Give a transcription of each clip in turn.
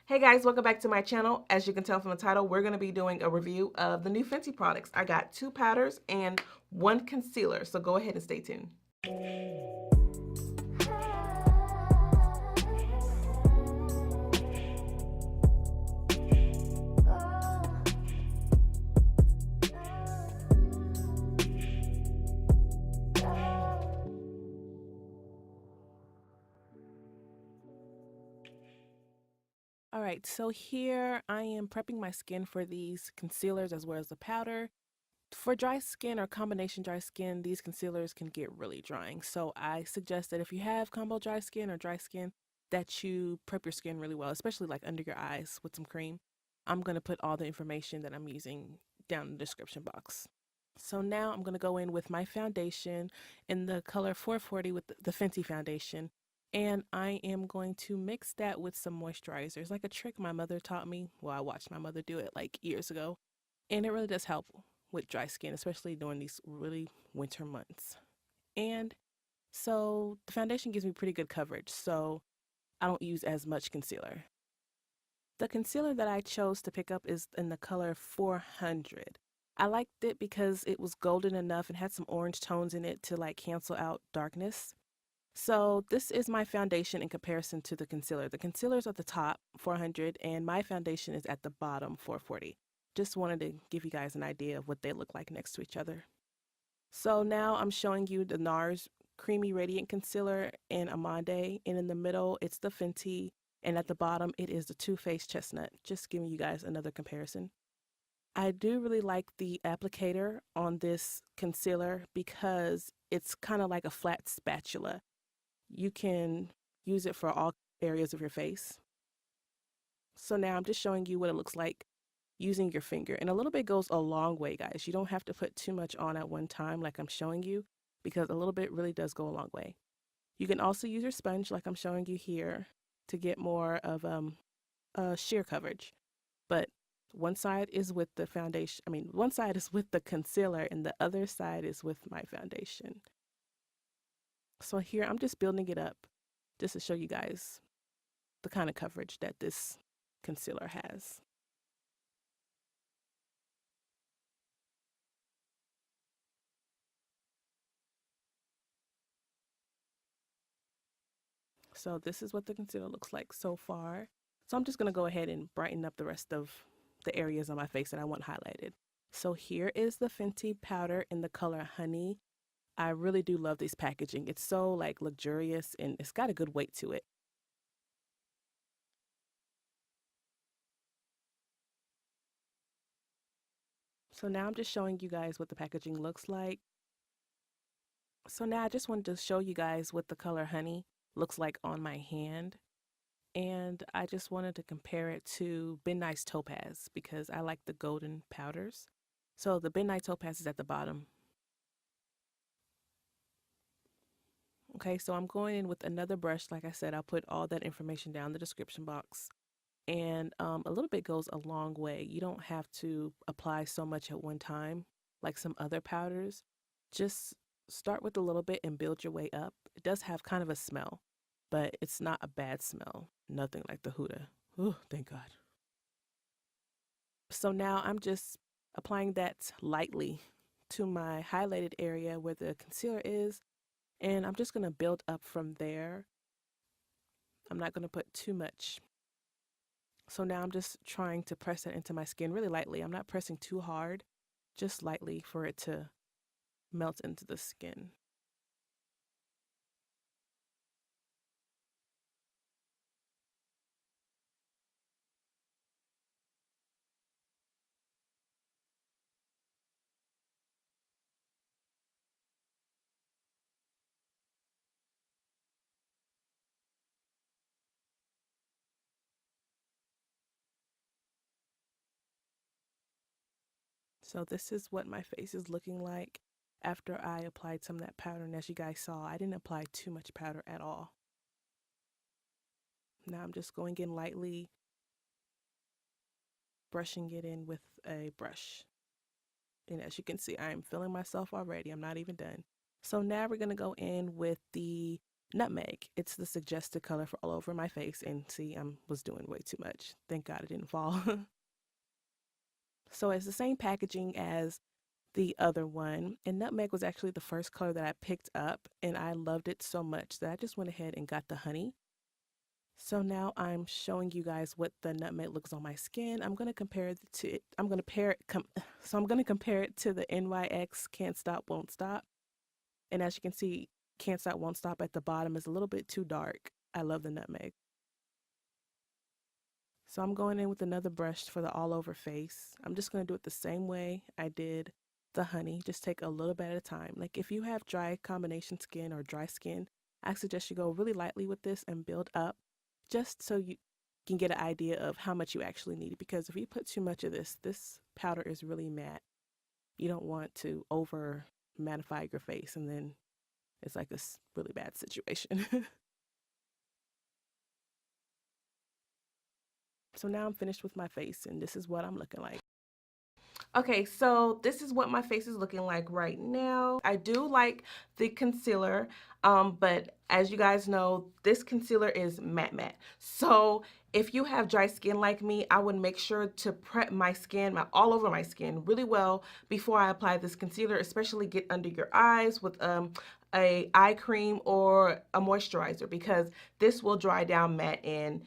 Hey guys, welcome back to my channel. As you can tell from the title, we're going to be doing a review of the new Fenty products. I got 2 powders and 1 concealer, so go ahead and stay tuned. Alright, so here I am prepping my skin for these concealers as well as the powder. For dry skin or combination dry skin, these concealers can get really drying. So I suggest that if you have combo dry skin or dry skin, that you prep your skin really well, especially like under your eyes with some cream. I'm going to put all the information that I'm using down in the description box. So now I'm going to go in with my foundation in the color 440 with the Fenty foundation. And I am going to mix that with some moisturizer. It's like a trick my mother taught me. Well, I watched my mother do it like years ago. And it really does help with dry skin, especially during these really winter months. And so the foundation gives me pretty good coverage, so I don't use as much concealer. The concealer that I chose to pick up is in the color 400. I liked it because it was golden enough and had some orange tones in it to like cancel out darkness. So this is my foundation in comparison to the concealer. The concealer's at the top, 400, and my foundation is at the bottom, 440. Just wanted to give you guys an idea of what they look like next to each other. So now I'm showing you the NARS Creamy Radiant Concealer in Amande, and in the middle it's the Fenty, and at the bottom it is the Too Faced Chestnut. Just giving you guys another comparison. I do really like the applicator on this concealer because it's kind of like a flat spatula. You can use it for all areas of your face. So now I'm just showing you what it looks like using your finger. And a little bit goes a long way, guys. You don't have to put too much on at one time like I'm showing you, because a little bit really does go a long way. You can also use your sponge like I'm showing you here to get more of sheer coverage. But one side is with the foundation, one side is with the concealer and the other side is with my foundation. So here I'm just building it up just to show you guys the kind of coverage that this concealer has. So this is what the concealer looks like so far. So I'm just going to go ahead and brighten up the rest of the areas on my face that I want highlighted. So here is the Fenty powder in the color Honey. I really do love this packaging. It's so like luxurious and it's got a good weight to it. So now I'm just showing you guys what the packaging looks like. So now I just wanted to show you guys what the color Honey looks like on my hand. And I just wanted to compare it to Ben Nice Topaz because I like the golden powders. So the Ben Nice Topaz is at the bottom. Okay, so I'm going in with another brush. Like I said, I'll put all that information down in the description box. And a little bit goes a long way. You don't have to apply so much at one time like some other powders. Just start with a little bit and build your way up. It does have kind of a smell, but it's not a bad smell. Nothing like the Huda. Oh, thank God. So now I'm just applying that lightly to my highlighted area where the concealer is, and I'm just going to build up from there. I'm not going to put too much. So now I'm just trying to press it into my skin really lightly. I'm not pressing too hard, just lightly for it to melt into the skin. So this is what my face is looking like after I applied some of that powder. And as you guys saw, I didn't apply too much powder at all. Now I'm just going in lightly, brushing it in with a brush. And as you can see, I am feeling myself already. I'm not even done. So now we're going to go in with the Nutmeg. It's the suggested color for all over my face. And see, I was doing way too much. Thank God it didn't fall. So it's the same packaging as the other one. And nutmeg was actually the first color that I picked up. And I loved it so much that I just went ahead and got the honey. So now I'm showing you guys what the nutmeg looks on my skin. I'm going to compare it to I'm going to compare it to the NYX Can't Stop Won't Stop. And as you can see, Can't Stop Won't Stop at the bottom is a little bit too dark. I love the nutmeg. So I'm going in with another brush for the all over face. I'm just going to do it the same way I did the honey. Just take a little bit at a time. Like if you have dry combination skin or dry skin, I suggest you go really lightly with this and build up just so you can get an idea of how much you actually need. Because if you put too much of this powder is really matte. You don't want to over mattify your face and then it's like this really bad situation. So now I'm finished with my face and this is what I'm looking like. Okay, so this is what my face is looking like right now. I do like the concealer, but as you guys know, this concealer is matte. So if you have dry skin like me, I would make sure to prep my skin, all over my skin really well before I apply this concealer, especially get under your eyes with a eye cream or a moisturizer because this will dry down matte and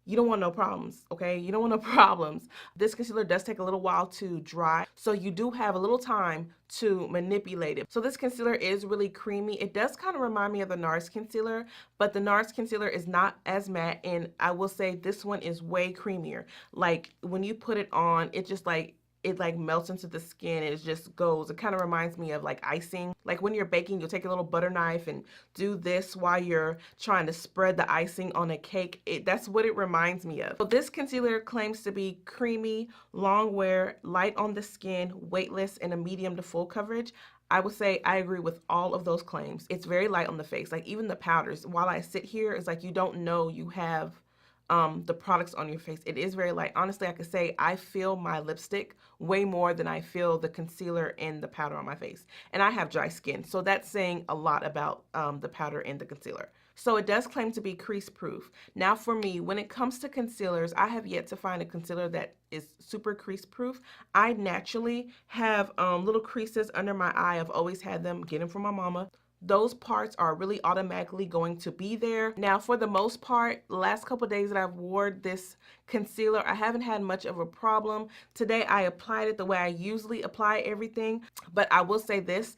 you don't want no problems, okay? You don't want no problems. This concealer does take a little while to dry, so you do have a little time to manipulate it. So this concealer is really creamy. It does kind of remind me of the NARS concealer, but the NARS concealer is not as matte, and I will say this one is way creamier. Like when you put it on, it like melts into the skin and it just goes. It kind of reminds me of like icing. Like when you're baking, you'll take a little butter knife and do this while you're trying to spread the icing on a cake. That's what it reminds me of. So this concealer claims to be creamy, long wear, light on the skin, weightless, and a medium to full coverage. I would say I agree with all of those claims. It's very light on the face. Like even the powders, while I sit here, it's like you don't know you have the products on your face. It is very light. Honestly, I could say I feel my lipstick way more than I feel the concealer and the powder on my face. And I have dry skin, so that's saying a lot about the powder and the concealer. So it does claim to be crease proof. Now for me, when it comes to concealers, I have yet to find a concealer that is super crease proof. I naturally have little creases under my eye. I've always had them, get them from my mama. Those parts are really automatically going to be there. Now, for the most part, last couple days that I've worn this concealer, I haven't had much of a problem. Today, I applied it the way I usually apply everything, but I will say this.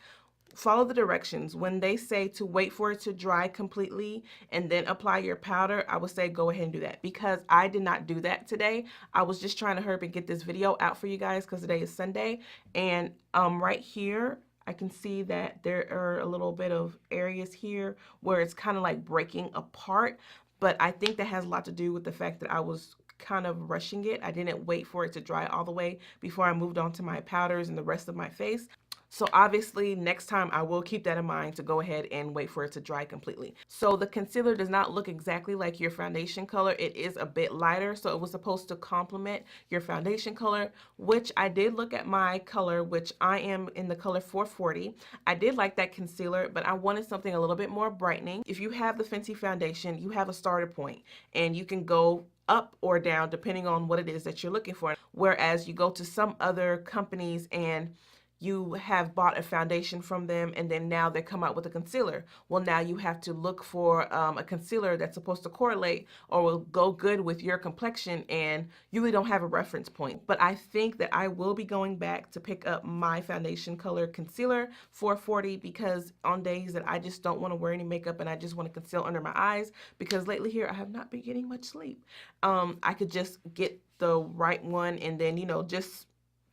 Follow the directions. When they say to wait for it to dry completely and then apply your powder, I would say go ahead and do that because I did not do that today. I was just trying to hurry up and get this video out for you guys because today is Sunday. And right here, I can see that there are a little bit of areas here where it's kind of like breaking apart. But I think that has a lot to do with the fact that I was kind of rushing it. I didn't wait for it to dry all the way before I moved on to my powders and the rest of my face. So obviously next time I will keep that in mind to go ahead and wait for it to dry completely. So the concealer does not look exactly like your foundation color. It is a bit lighter, so it was supposed to complement your foundation color, which I did look at my color, which I am in the color 440. I did like that concealer, but I wanted something a little bit more brightening. If you have the Fenty foundation, you have a starter point and you can go up or down depending on what it is that you're looking for. Whereas you go to some other companies and you have bought a foundation from them and then now they come out with a concealer. Well, now you have to look for a concealer that's supposed to correlate or will go good with your complexion, and you really don't have a reference point. But I think that I will be going back to pick up my foundation color concealer 440 because on days that I just don't want to wear any makeup and I just want to conceal under my eyes, because lately here I have not been getting much sleep. I could just get the right one and then, you know, just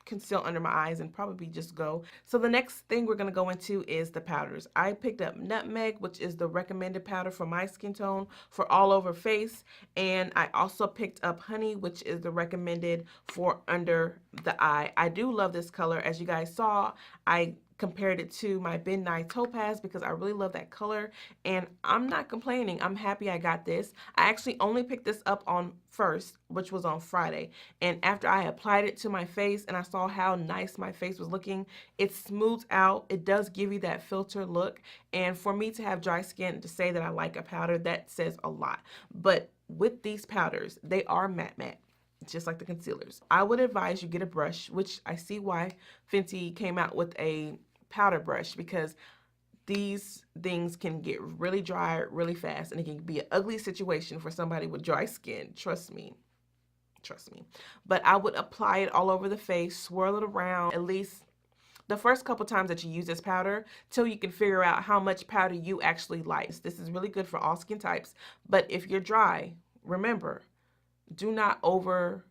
conceal under my eyes and probably just go. So the next thing we're going to go into is the powders. I picked up nutmeg, which is the recommended powder for my skin tone for all over face, and I also picked up honey, which is the recommended for under the eye. I do love this color. As you guys saw, I compared it to my Midnight Topaz because I really love that color, and I'm not complaining. I'm happy I got this. I actually only picked this up on first, which was on Friday, and after I applied it to my face and I saw how nice my face was looking, it smooths out. It does give you that filter look, and for me to have dry skin, to say that I like a powder, that says a lot. But with these powders, they are matte, just like the concealers. I would advise you get a brush, which I see why Fenty came out with a powder brush, because these things can get really dry really fast, and it can be an ugly situation for somebody with dry skin. Trust me. Trust me. But I would apply it all over the face, swirl it around at least the first couple times that you use this powder till you can figure out how much powder you actually like. This is really good for all skin types, but if you're dry, remember, do not over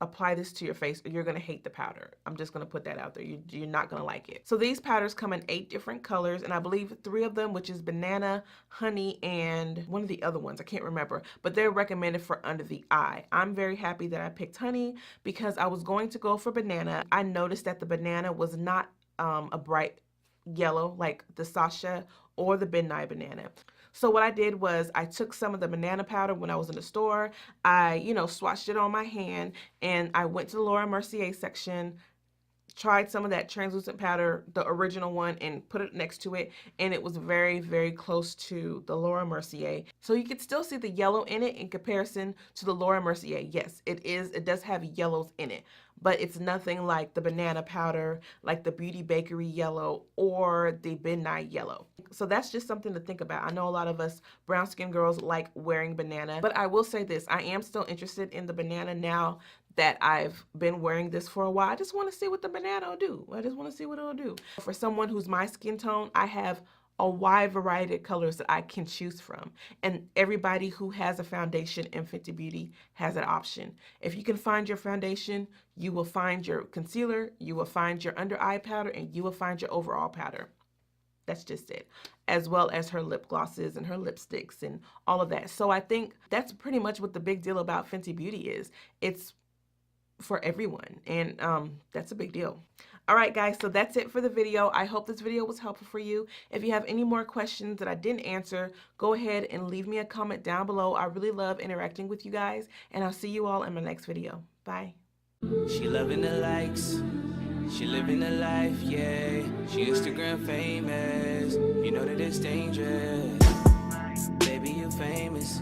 apply this to your face or you're going to hate the powder. I'm just going to put that out there. You're not going to like it. So these powders come in 8 different colors, and I believe 3 of them, which is banana, honey, and one of the other ones, I can't remember, but they're recommended for under the eye. I'm very happy that I picked honey because I was going to go for banana. I noticed that the banana was not a bright yellow like the Sasha or the Midnight Banana. So what I did was I took some of the banana powder when I was in the store. I, swatched it on my hand, and I went to the Laura Mercier section, tried some of that translucent powder, the original one, and put it next to it, and it was very, very close to the Laura Mercier. So you can still see the yellow in it in comparison to the Laura Mercier. Yes, it does have yellows in it, but it's nothing like the banana powder, like the Beauty Bakery yellow or the Midnight yellow. So that's just something to think about. I know a lot of us brown skin girls like wearing banana, but I will say this, I am still interested in the banana now that I've been wearing this for a while. I just want to see what the banana will do. I just want to see what it'll do. For someone who's my skin tone, I have a wide variety of colors that I can choose from. And everybody who has a foundation in Fenty Beauty has that option. If you can find your foundation, you will find your concealer, you will find your under eye powder, and you will find your overall powder. That's just it. As well as her lip glosses and her lipsticks and all of that. So I think that's pretty much what the big deal about Fenty Beauty is. It's for everyone, and that's a big deal. All right, guys, so that's it for the video. I hope this video was helpful for you. If you have any more questions that I didn't answer, go ahead and leave me a comment down below. I really love interacting with you guys, and I'll see you all in my next video. Bye. She loving the likes, she living the life, yeah. She Instagram famous, you know that it's dangerous. Baby, you famous,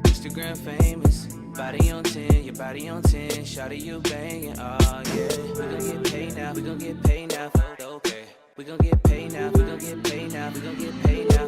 Instagram famous. Body on 10, your body on 10. Shawty, you banging, oh yeah. We gon' get paid now, we gon' get paid now, okay. We gon' get paid now, we gon' get paid now, we gon' get paid now,